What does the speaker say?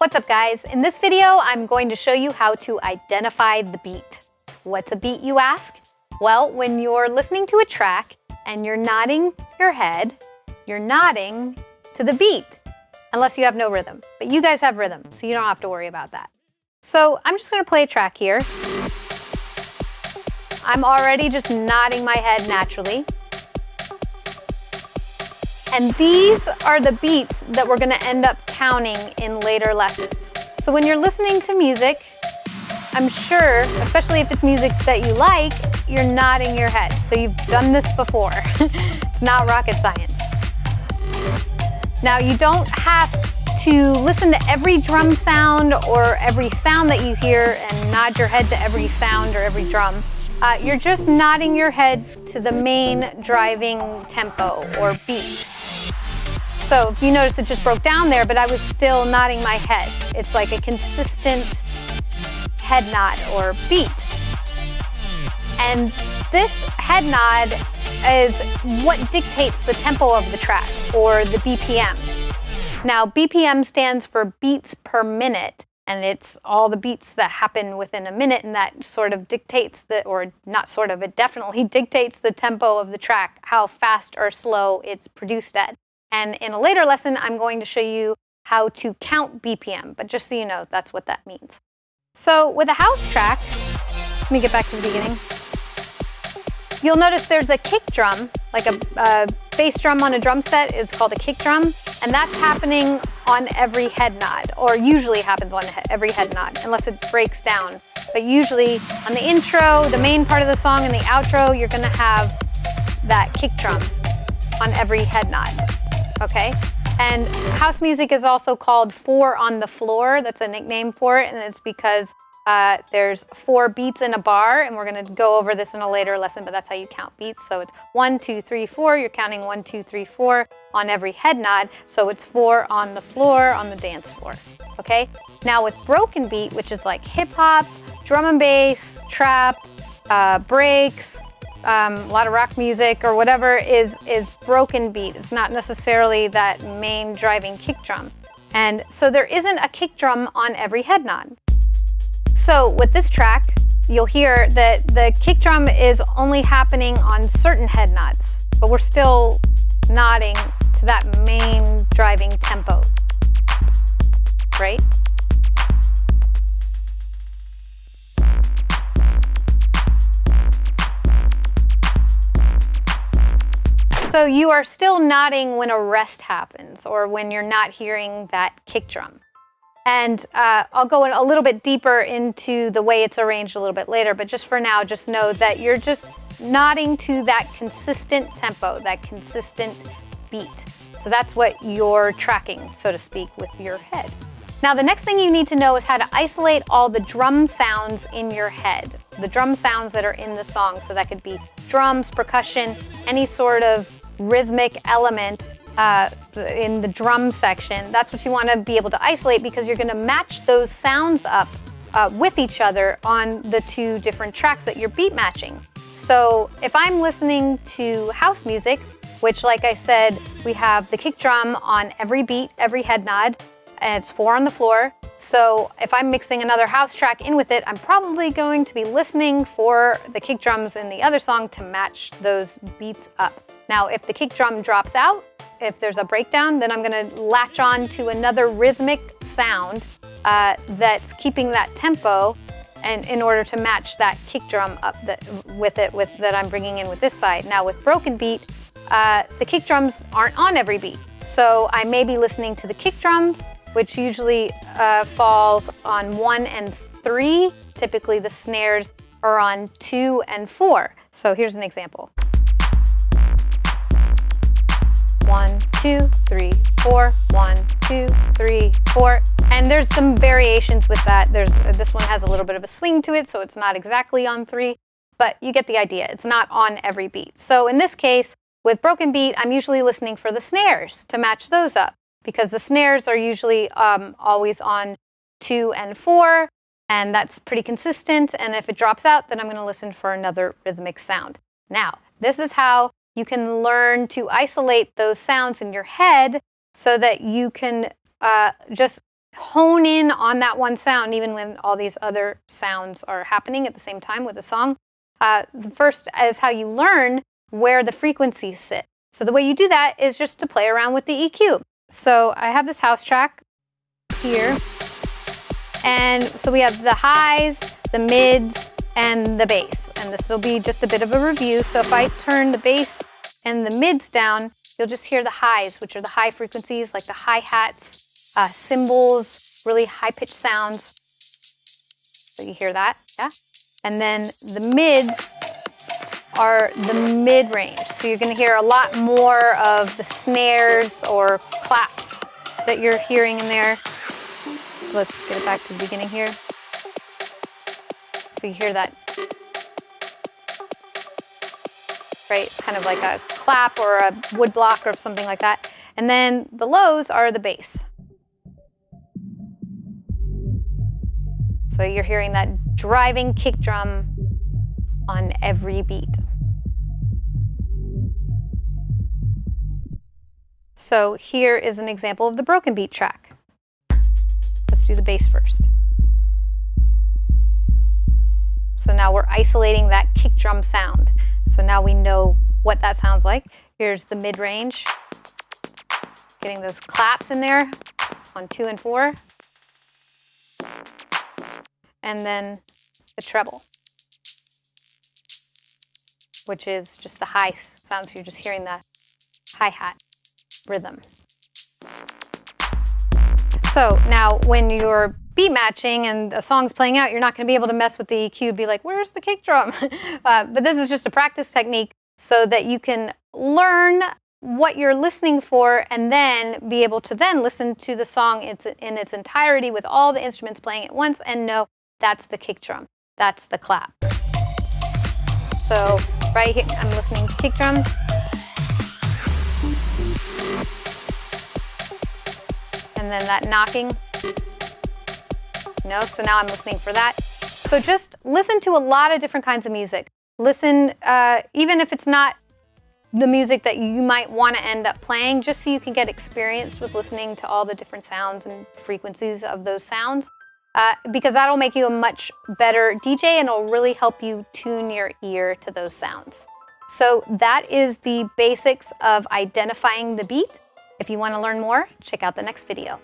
What's up, guys? In this video, I'm going to show you how to identify the beat. What's a beat, you ask? Well, when you're listening to a track and you're nodding your head, you're nodding to the beat, unless you have no rhythm. But you guys have rhythm, so you don't have to worry about that. So I'm just going to play a track here. I'm already just nodding my head naturally. And these are the beats that we're going to end up counting in later lessons. So when you're listening to music, I'm sure, especially if it's music that you like, you're nodding your head. So you've done this before. It's not rocket science. Now, you don't have to listen to every drum sound or every sound that you hear and nod your head to every sound or every drum. You're just nodding your head to the main driving tempo or beat. So if you notice, it just broke down there, but I was still nodding my head. It's like a consistent head nod or beat. And this head nod is what dictates the tempo of the track, or the BPM. Now, BPM stands for beats per minute, and it's all the beats that happen within a minute, and that sort of dictates or not sort of, it definitely dictates the tempo of the track, how fast or slow it's produced at. And in a later lesson, I'm going to show you how to count BPM, but just so you know, that's what that means. So with a house track, let me get back to the beginning. You'll notice there's a kick drum, like a bass drum on a drum set. It's called a kick drum, and that's happening on every head nod, or usually happens on every head nod, unless it breaks down. But usually on the intro, the main part of the song, and the outro, you're gonna have that kick drum on every head nod, okay? And house music is also called 4 on the floor. That's a nickname for it, and it's because there's 4 beats in a bar, and we're going to go over this in a later lesson, but that's how you count beats. So it's 1, 2, 3, 4. You're counting 1, 2, 3, 4 on every head nod. So it's 4 on the floor on the dance floor. Okay? Now with broken beat, which is like hip hop, drum and bass, trap, breaks, a lot of rock music or whatever is broken beat. It's not necessarily that main driving kick drum. And so there isn't a kick drum on every head nod. So with this track, you'll hear that the kick drum is only happening on certain head nods, but we're still nodding to that main driving tempo, right? So you are still nodding when a rest happens, or when you're not hearing that kick drum. And I'll go in a little bit deeper into the way it's arranged a little bit later, but just for now, just know that you're just nodding to that consistent tempo, that consistent beat. So that's what you're tracking, so to speak, with your head. Now, the next thing you need to know is how to isolate all the drum sounds in your head, the drum sounds that are in the song. So that could be drums, percussion, any sort of rhythmic element in the drum section. That's what you want to be able to isolate, because you're going to match those sounds up with each other on the 2 different tracks that you're beat matching. So if I'm listening to house music, which, like I said, we have the kick drum on every beat, every head nod, and it's 4 on the floor. So if I'm mixing another house track in with it, I'm probably going to be listening for the kick drums in the other song to match those beats up. Now, if the kick drum drops out, if there's a breakdown, then I'm going to latch on to another rhythmic sound that's keeping that tempo, and in order to match that kick drum up that I'm bringing in with this side. Now with broken beat, the kick drums aren't on every beat. So I may be listening to the kick drums, which usually falls on 1 and 3. Typically the snares are on 2 and 4. So here's an example. 1, 2, 3, 4, 1, 2, 3, 4. And there's some variations with that. This one has a little bit of a swing to it, so it's not exactly on 3, but you get the idea. It's not on every beat. So in this case, with broken beat, I'm usually listening for the snares to match those up, because the snares are usually always on 2 and 4, and that's pretty consistent. And if it drops out, then I'm going to listen for another rhythmic sound. Now, this is how you can learn to isolate those sounds in your head so that you can just hone in on that one sound, even when all these other sounds are happening at the same time with the song. The first is how you learn where the frequencies sit. So the way you do that is just to play around with the EQ. So I have this house track here. And so we have the highs, the mids, and the bass. And this will be just a bit of a review. So if I turn the bass and the mids down, you'll just hear the highs, which are the high frequencies, like the hi-hats, cymbals, really high-pitched sounds. So you hear that, yeah? And then the mids are the mid-range. So you're gonna hear a lot more of the snares or claps that you're hearing in there. So let's get it back to the beginning here. So you hear that, right? It's kind of like a clap or a wood block or something like that. And then the lows are the bass. So you're hearing that driving kick drum on every beat. So here is an example of the broken beat track. Let's do the bass first. So now we're isolating that kick drum sound. So now we know what that sounds like. Here's the mid-range, getting those claps in there on 2 and 4. And then the treble, which is just the high sound. So you're just hearing the hi-hat rhythm. So now when you're beat matching and a song's playing out, you're not going to be able to mess with the EQ, be like, where's the kick drum? But this is just a practice technique so that you can learn what you're listening for and then be able to then listen to the song in its entirety with all the instruments playing at once and know that's the kick drum, that's the clap. So right here, I'm listening to kick drum. And then that knocking. So now I'm listening for that. So just listen to a lot of different kinds of music. Listen, even if it's not the music that you might want to end up playing, just so you can get experienced with listening to all the different sounds and frequencies of those sounds. Because that'll make you a much better DJ and it'll really help you tune your ear to those sounds. So that is the basics of identifying the beat. If you want to learn more, check out the next video.